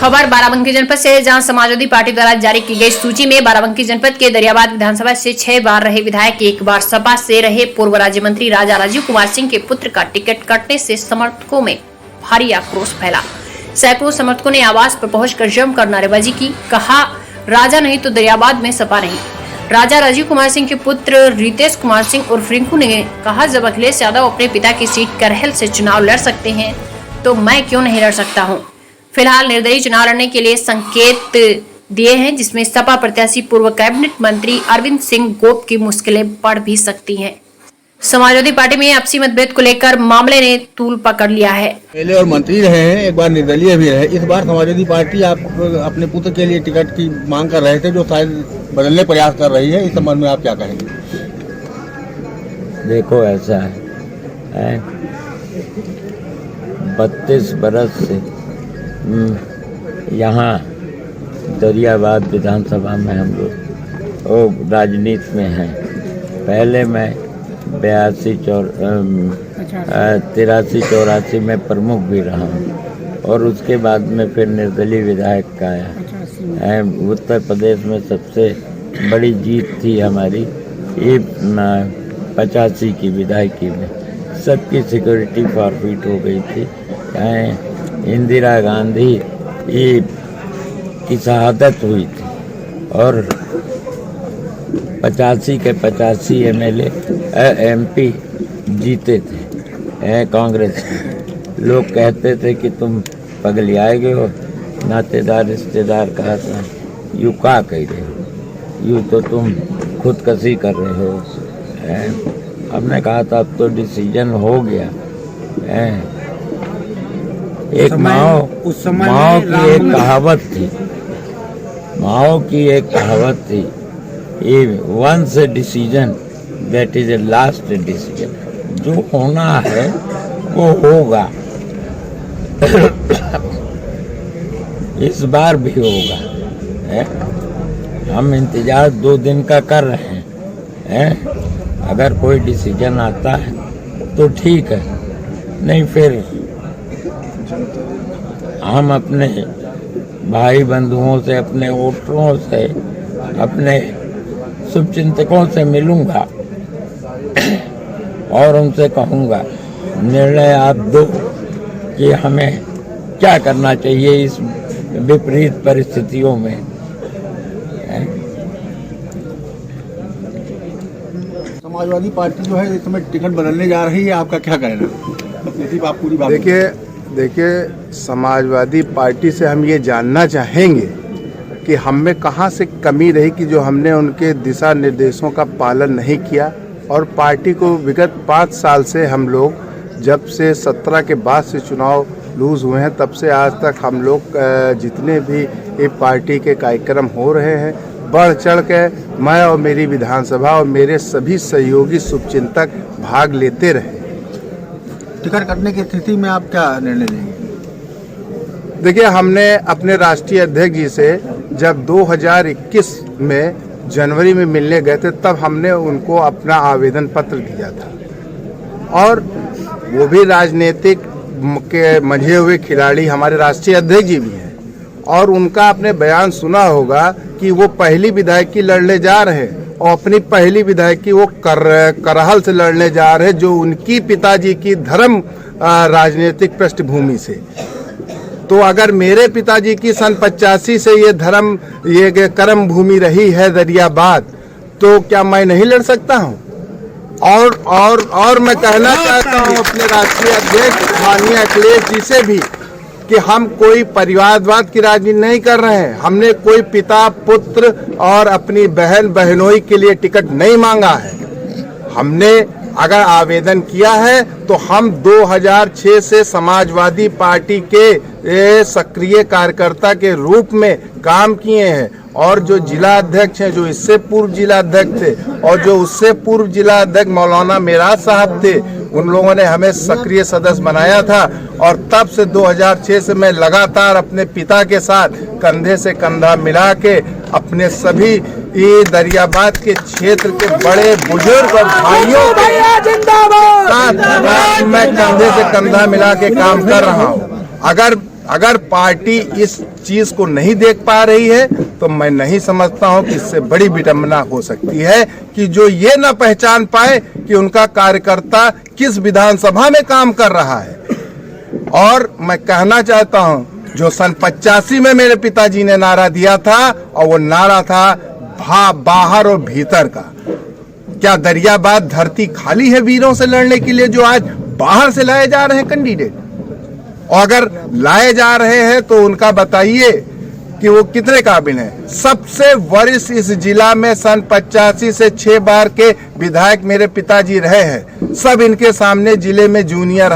खबर बाराबंकी जनपद से, जहां समाजवादी पार्टी द्वारा जारी की गई सूची में बाराबंकी जनपद के दरियाबाद विधानसभा से 6 बार रहे विधायक, 1 बार सपा से रहे पूर्व राज्य मंत्री राजा राजीव कुमार सिंह के पुत्र का टिकट कटने से समर्थकों में भारी आक्रोश फैला। सैकड़ों समर्थकों ने आवास पर पहुंचकर जमकर नारेबाजी की। कहा, राजा नहीं तो दरियाबाद में सपा नहीं। राजा राजीव कुमार सिंह के पुत्र रितेश कुमार सिंह उर्फ रिंकू ने कहा, जब अखिलेश यादव अपने पिता की सीट करहल से चुनाव लड़ सकते हैं तो मैं क्यों नहीं लड़ सकता हूं। फिलहाल निर्दलीय चुनाव लड़ने के लिए संकेत दिए हैं, जिसमें सपा प्रत्याशी पूर्व कैबिनेट मंत्री अरविंद सिंह गोप की मुश्किलें बढ़ भी सकती हैं। समाजवादी पार्टी में आपसी मतभेद को लेकर मामले ने तूल पकड़ लिया है। पहले और मंत्री रहे हैं, एक बार निर्दलीय भी रहे। इस बार समाजवादी पार्टी आप अपने पुत्र के लिए टिकट की मांग कर रहे थे, जो शायद बदलने प्रयास कर रही है। इस संबंध में आप क्या कहेंगे? देखो, ऐसा है 32 बरस से यहाँ दरियाबाद विधानसभा में हम लोग राजनीति में हैं। पहले मैं 83-84 में प्रमुख भी रहा हूँ और उसके बाद में फिर निर्दलीय विधायक का आया। उत्तर प्रदेश में सबसे बड़ी जीत थी हमारी ये 85 की विधायकी में। सबकी सिक्योरिटी फॉरफिट हो गई थी। इंदिरा गांधी की शहादत हुई थी और 85 के 85 MLA MP जीते थे कांग्रेस के। लोग कहते थे कि तुम पगलियाए गए हो, नातेदार रिश्तेदार कहा था, यू का कह रहे हो, यू तो तुम खुदकशी कर रहे हो। हमने कहा था अब तो डिसीजन हो गया। एक माओ की एक कहावत थी, माओ की एक कहावत थी, once decision that is a last decision. जो होना है वो होगा। इस बार भी होगा। हम इंतजार 2 दिन का कर रहे हैं। अगर कोई डिसीजन आता है तो ठीक है, नहीं फिर हम अपने भाई बंधुओं से, अपने वोटरों से, अपने शुभचिंतकों से मिलूंगा और उनसे कहूंगा, निर्णय आप दो कि हमें क्या करना चाहिए इस विपरीत परिस्थितियों में। समाजवादी पार्टी जो है इस समय टिकट बदलने जा रही है, आपका क्या कहना है? आप पूरी बात देखिए, समाजवादी पार्टी से हम ये जानना चाहेंगे कि हम में कहाँ से कमी रही कि जो हमने उनके दिशा निर्देशों का पालन नहीं किया। और पार्टी को विगत 5 साल से हम लोग, जब से 17 के बाद से चुनाव लूज हुए हैं, तब से आज तक हम लोग जितने भी ये पार्टी के कार्यक्रम हो रहे हैं, बढ़ चढ़ के मैं और मेरी विधानसभा और मेरे सभी सहयोगी शुभचिंतक भाग लेते रहे। टिकट कटने की स्थिति में आप क्या निर्णय लेंगे? देखिए, हमने अपने राष्ट्रीय अध्यक्ष जी से जब 2021 में जनवरी में मिलने गए थे, तब हमने उनको अपना आवेदन पत्र दिया था। और वो भी राजनीतिक के मंझे हुए खिलाड़ी हमारे राष्ट्रीय अध्यक्ष जी भी हैं, और उनका आपने बयान सुना होगा कि वो पहली विधायकी लड़ने जा रहे हैं और अपनी पहली विधायकी वो करहल से लड़ने जा रहे हैं, जो उनकी पिताजी की धर्म राजनीतिक पृष्ठभूमि से। तो अगर मेरे पिताजी की सन 85 से ये कर्म भूमि रही है दरियाबाद, तो क्या मैं नहीं लड़ सकता हूँ? और मैं कहना चाहता हूँ अपने राष्ट्रीय अध्यक्ष माननीय अखिलेश जी से भी कि हम कोई परिवारवाद की राजनीति नहीं कर रहे हैं। हमने कोई पिता पुत्र और अपनी बहन बहनोई के लिए टिकट नहीं मांगा है। हमने अगर आवेदन किया है तो हम 2006 से समाजवादी पार्टी के सक्रिय कार्यकर्ता के रूप में काम किए हैं, और जो जिला अध्यक्ष हैं, जो इससे पूर्व जिला अध्यक्ष थे और जो उससे पूर्व जिला अध्यक्ष मौलाना मेराज साहब थे, उन लोगों ने हमें सक्रिय सदस्य बनाया था। और तब से 2006 से मैं लगातार अपने पिता के साथ कंधे से कंधा मिला के अपने सभी ये दरियाबाद के क्षेत्र के बड़े बुजुर्ग और भाइयों के साथ मैं कंधे से कंधा मिला के काम कर रहा हूँ। अगर अगर पार्टी इस चीज को नहीं देख पा रही है तो मैं नहीं समझता हूं कि इससे बड़ी विडंबना हो सकती है कि जो ये न पहचान पाए कि उनका कार्यकर्ता किस विधानसभा में काम कर रहा है। और मैं कहना चाहता हूं, जो सन 85 में मेरे पिताजी ने नारा दिया था, और वो नारा था बाहर और भीतर का। क्या दरियाबाद धरती खाली है वीरों से लड़ने के लिए जो आज बाहर से लाए जा रहे हैं कैंडिडेट? और अगर लाए जा रहे हैं तो उनका बताइए कि वो कितने काबिल हैं। सबसे वरिष्ठ इस जिला में सन 85 से 6 बार के विधायक मेरे पिताजी रहे हैं। सब इनके सामने जिले में जूनियर